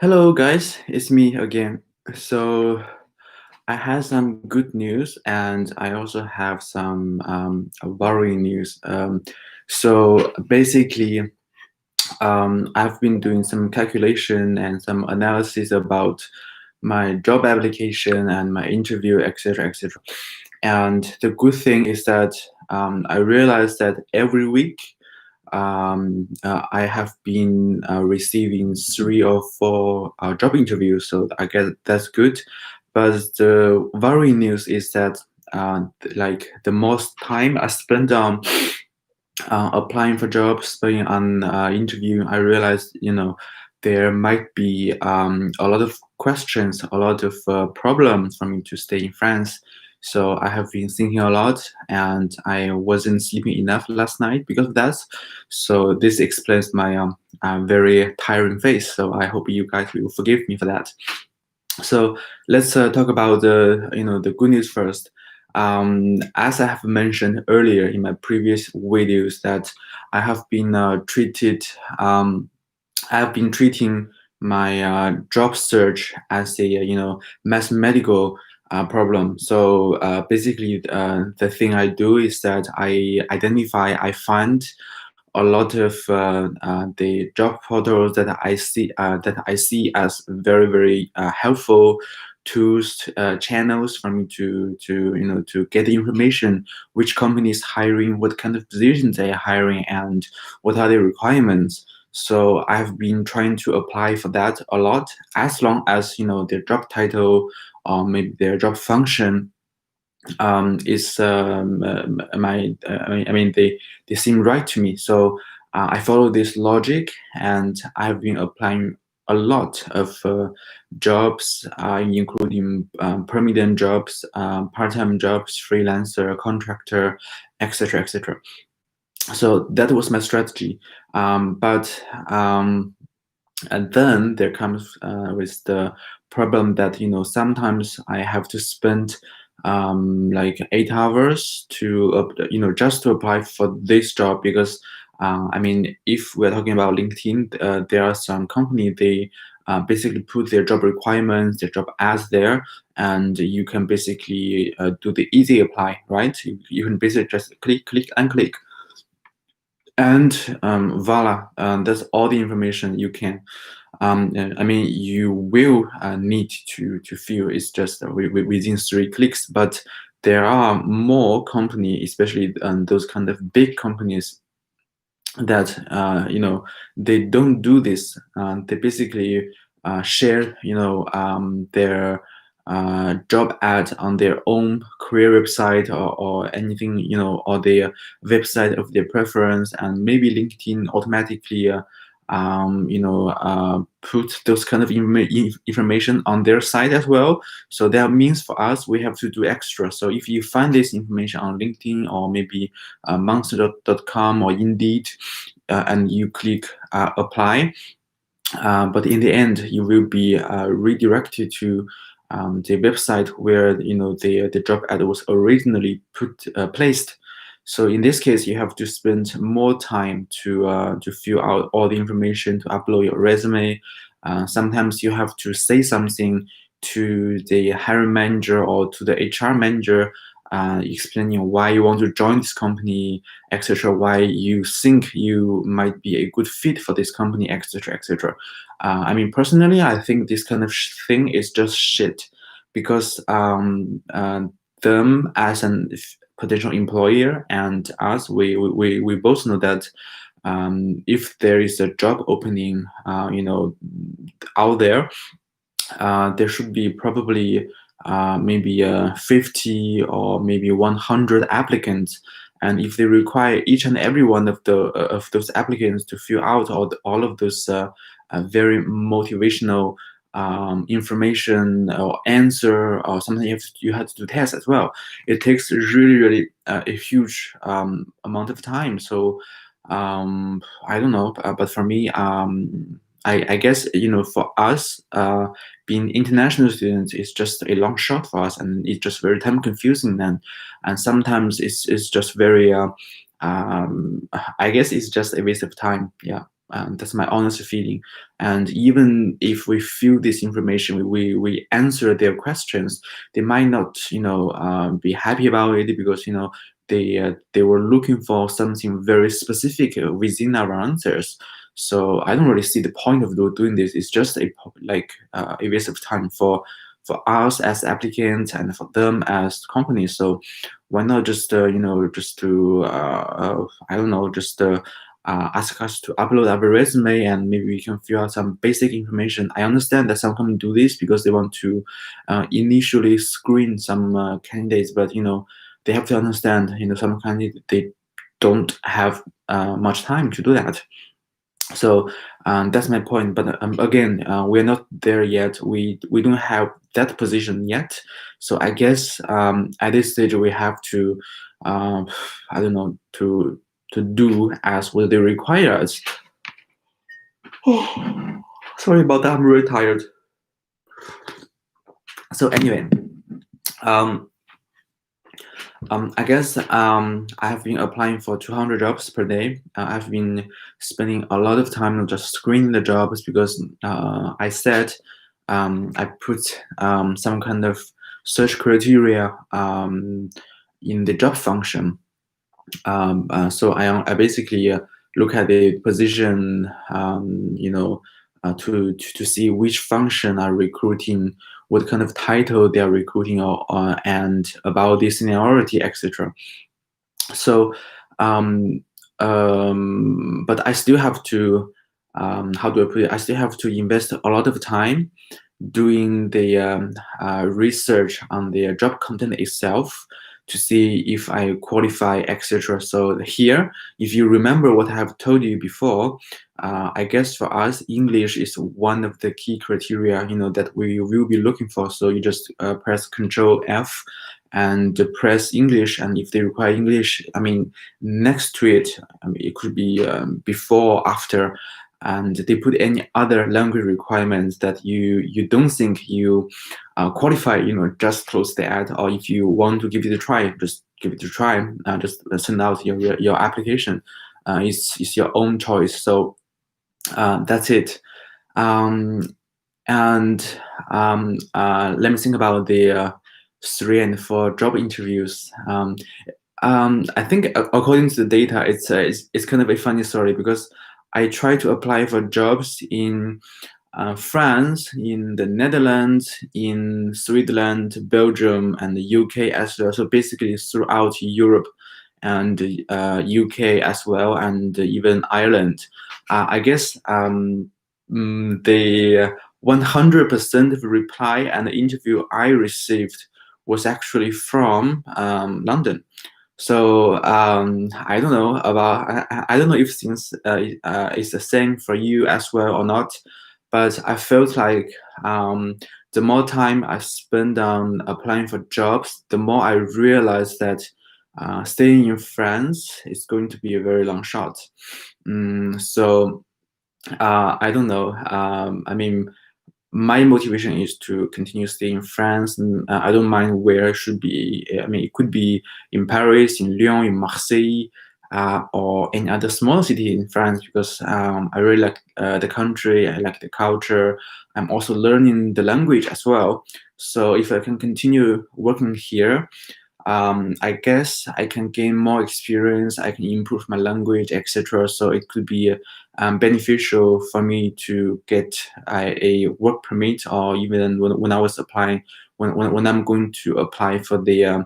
Hello, guys. It's me again. So, I had some good news, and I also have some worrying news. So, basically, I've been doing some calculation and some analysis about my job application and my interview, etc., etc. And the good thing is that I realized that every week I have been receiving 3 or 4 job interviews, so I guess that's good. But the worrying news is that like the most time I spend on applying for jobs, spending on interviewing, I realized there might be a lot of questions, a lot of problems for me to stay in France. So I have been thinking a lot, and I wasn't sleeping enough last night because of that. So this explains my very tiring face. So I hope you guys will forgive me for that. So let's talk about the good news first. As I have mentioned earlier in my previous videos, that I have been treated. I have been treating my job search as a mathematical problem. So basically, the thing I do is that I find a lot of the job portals that I see as very helpful tools, channels for me to get the information, which company is hiring, what kind of positions they are hiring, and what are their requirements. So I've been trying to apply for that a lot, as long as their job title or maybe their job function is my I mean they seem right to me. So I follow this logic, and I've been applying a lot of jobs, including permanent jobs, part-time jobs, freelancer, contractor, etc., etc. So that was my strategy. But and then there comes with the problem that sometimes I have to spend like 8 hours to just to apply for this job, because I mean, if we're talking about LinkedIn, there are some company, they basically put their job requirements, their job ads there, and you can basically do the easy apply, right? You can basically just click and click, and voila, that's all the information you can. I mean, you will need to fill. It's just within 3 clicks, but there are more company, especially those kind of big companies, that they don't do this. They basically share their job ad on their own career website, or anything, or their website of their preference, and maybe LinkedIn automatically put those kind of information on their site as well. So that means for us, we have to do extra. So if you find this information on LinkedIn, or maybe monster.com or Indeed, and you click apply, but in the end, you will be redirected to the website where the job ad was originally placed. So in this case, you have to spend more time to fill out all the information, to upload your resume. Sometimes you have to say something to the hiring manager or to the HR manager, explaining why you want to join this company, etc., why you think you might be a good fit for this company, etc., etc. I mean, personally, I think this kind of thing is just shit, because them as an potential employer and us, we both know that if there is a job opening, out there, there should be probably maybe 50 or maybe 100 applicants. And if they require each and every one of those applicants to fill out all of those very motivational information or answer, or something you have to do tests as well, it takes really a huge amount of time. So I don't know, but for me, I guess for us, being international students is just a long shot for us, and it's just very time confusing then, and sometimes it's just very I guess it's just a waste of time. Yeah. That's my honest feeling. And even if we feel this information, we answer their questions, they might not, be happy about it because they were looking for something very specific within our answers. So I don't really see the point of doing this. It's just a waste of time for us as applicants and for them as companies. So why not just just to I don't know, just ask us to upload our resume and maybe we can fill out some basic information. I understand that some companies do this because they want to initially screen some candidates, but they have to understand, some candidates they don't have much time to do that. So that's my point. But again, we're not there yet. We don't have that position yet. So I guess at this stage we have to, I don't know, to do as what they require us. Oh, sorry about that. I'm really tired. So anyway, I guess I have been applying for 200 jobs per day. I've been spending a lot of time just screening the jobs because I said I put some kind of search criteria in the job function. So I basically look at the position, to see which function are recruiting, what kind of title they are recruiting, and about the seniority, etc. So, but I still have to, how do I put it? I still have to invest a lot of time doing the research on the job content itself to see if I qualify, etc. So here, if you remember what I have told you before, I guess for us, English is one of the key criteria, that we will be looking for. So you just press Control F and press English, and if they require English, I mean, next to it, it could be before, after, and they put any other language requirements that you don't think you qualify, just close the ad. Or if you want to give it a try, just give it a try. Just send out your application. It's your own choice. So that's it. And let me think about the 3 and 4 job interviews. I think according to the data, it's kind of a funny story because I try to apply for jobs in France, in the Netherlands, in Switzerland, Belgium, and the UK as well. So basically throughout Europe and UK as well, and even Ireland. I guess the 100% of reply and interview I received was actually from London. So I don't know about I don't know if things is the same for you as well or not, but I felt like the more time I spend on applying for jobs, the more I realized that staying in France is going to be a very long shot. So I don't know. I mean, my motivation is to continue staying in France. And, I don't mind where it should be. I mean, it could be in Paris, in Lyon, in Marseille, or any other small city in France because I really like the country. I like the culture. I'm also learning the language as well. So if I can continue working here, I guess I can gain more experience. I can improve my language, etc. So it could be beneficial for me to get a work permit, or even when I was applying, when I'm going to apply for the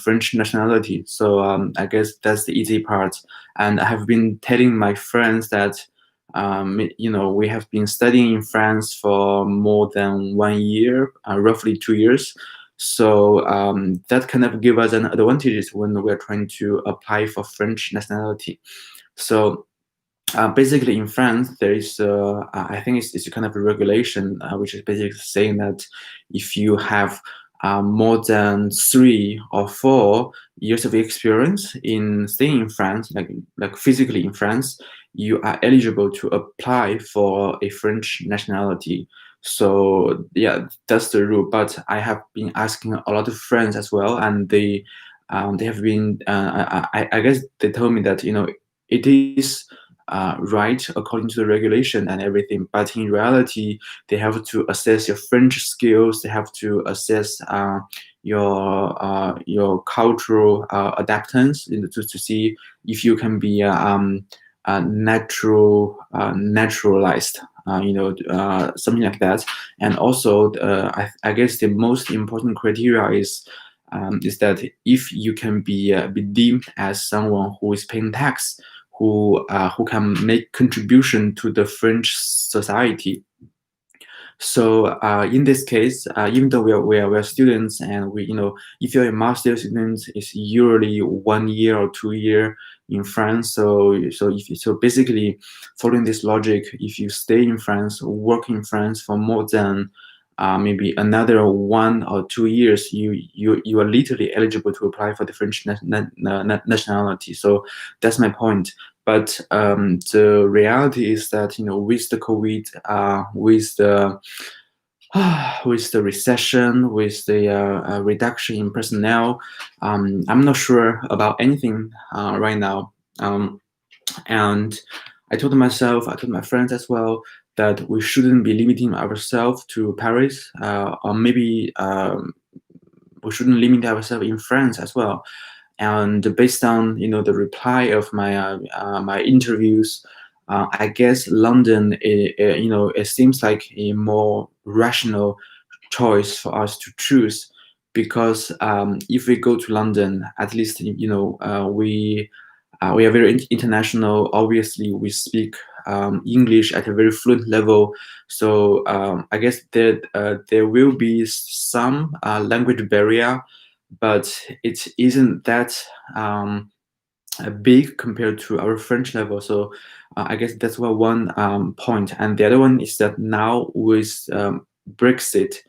French nationality. So I guess that's the easy part. And I have been telling my friends that we have been studying in France for more than 1 year, roughly 2 years. So that kind of give us an advantage when we're trying to apply for French nationality. So basically in France, there is, I think it's a kind of a regulation, which is basically saying that if you have more than 3 or 4 years of experience in staying in France, like physically in France, you are eligible to apply for a French nationality. So yeah, that's the rule. But I have been asking a lot of friends as well, and they have been. I guess they told me that it is right according to the regulation and everything. But in reality, they have to assess your French skills. They have to assess your cultural adaptance to see if you can be naturalized, something like that. And also, I guess the most important criteria is that if you can be deemed as someone who is paying tax, who can make contribution to the French society. So in this case, even though we are students, and if you're a master student, it's usually 1 year or 2 year in France. So basically, following this logic, if you stay in France, work in France for more than maybe another 1 or 2 years, you are literally eligible to apply for the French nationality. So that's my point. But the reality is that with the COVID, with the recession, with the reduction in personnel, I'm not sure about anything right now. And I told myself, I told my friends as well, that we shouldn't be limiting ourselves to Paris, or maybe we shouldn't limit ourselves in France as well. And based on the reply of my interviews, I guess London, it seems like a more rational choice for us to choose, because if we go to London, at least we are very international. Obviously, we speak English at a very fluent level. So I guess that there will be some language barrier, but it isn't that big compared to our French level. So I guess that's one point. And the other one is that now with Brexit,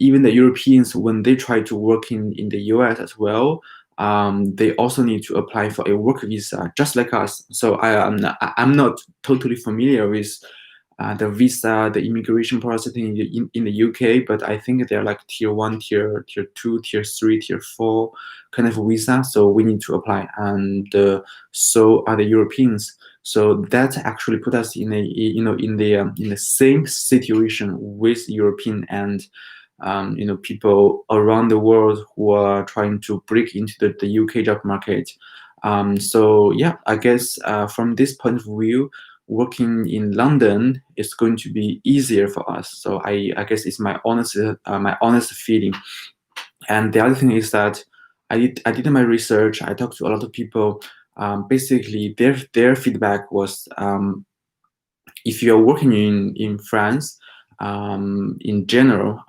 even the Europeans, when they try to work in the US as well, they also need to apply for a work visa, just like us. So I'm not totally familiar with the visa, the immigration process in the UK, but I think they're like tier 1, tier 2, tier 3, tier 4 kind of visa. So we need to apply, and so are the Europeans. So that actually put us in the same situation with European and people around the world who are trying to break into the UK job market. So yeah, I guess from this point of view, working in London is going to be easier for us. So I guess it's my honest feeling. And the other thing is that I did my research. I talked to a lot of people. Basically, their feedback was, if you're working in France, in general,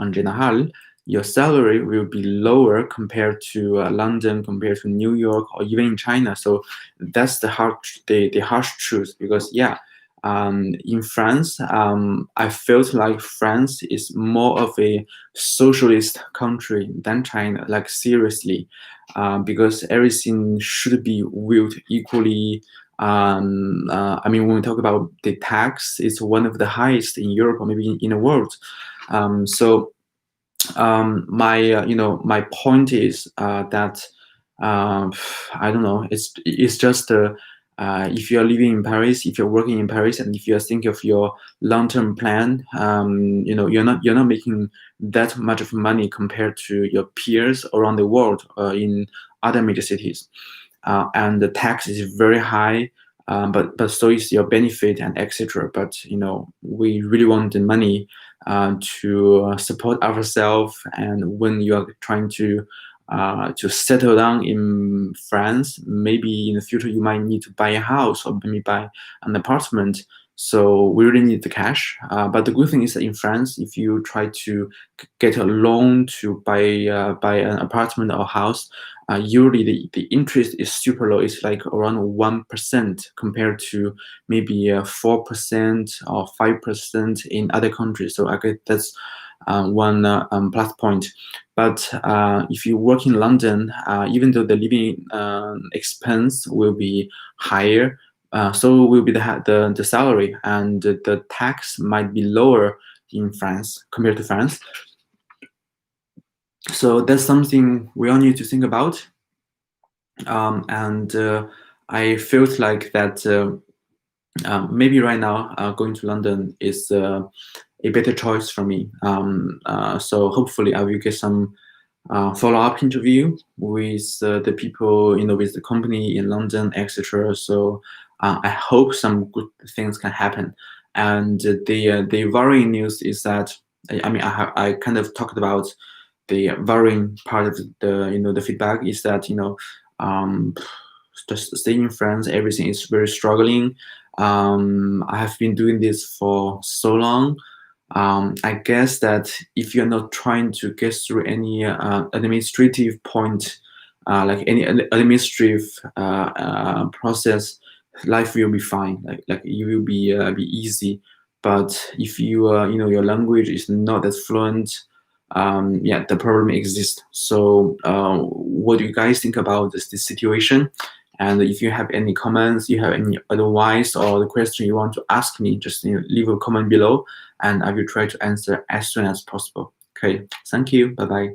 your salary will be lower compared to London, compared to New York, or even in China. So that's the harsh truth. Because yeah, in France, I felt like France is more of a socialist country than China. Like seriously, because everything should be viewed equally. I mean, when we talk about the tax, it's one of the highest in Europe or maybe in the world. So my point is that I don't know. It's just if you are living in Paris, if you're working in Paris, and if you are thinking of your long-term plan, you're not making that much of money compared to your peers around the world in other major cities. And the tax is very high, but so is your benefit and etc. But we really want the money to support ourselves. And when you are trying to settle down in France, maybe in the future you might need to buy a house or maybe buy an apartment. So we really need the cash. But the good thing is that in France, if you try to get a loan to buy an apartment or house, usually the interest is super low. It's like around 1% compared to maybe 4% or 5% in other countries. So I guess that's one plus point. But if you work in London, even though the living expense will be higher, so will be the salary, and the tax might be lower in France compared to France. So that's something we all need to think about. And I felt like that maybe right now going to London is a better choice for me. So hopefully I will get some follow-up interview with the people, with the company in London, etc. So I hope some good things can happen. And the worrying news is that I kind of talked about the worrying part of the feedback is that um, just staying in France, everything is very struggling. I have been doing this for so long. I guess that if you're not trying to get through any administrative point, like any administrative process, life will be fine. Like you will be easy. But if your language is not as fluent, yeah, the problem exists. So, what do you guys think about this situation? And if you have any comments, you have any advice or the question you want to ask me, just leave a comment below, and I will try to answer as soon as possible. Okay, thank you. Bye bye.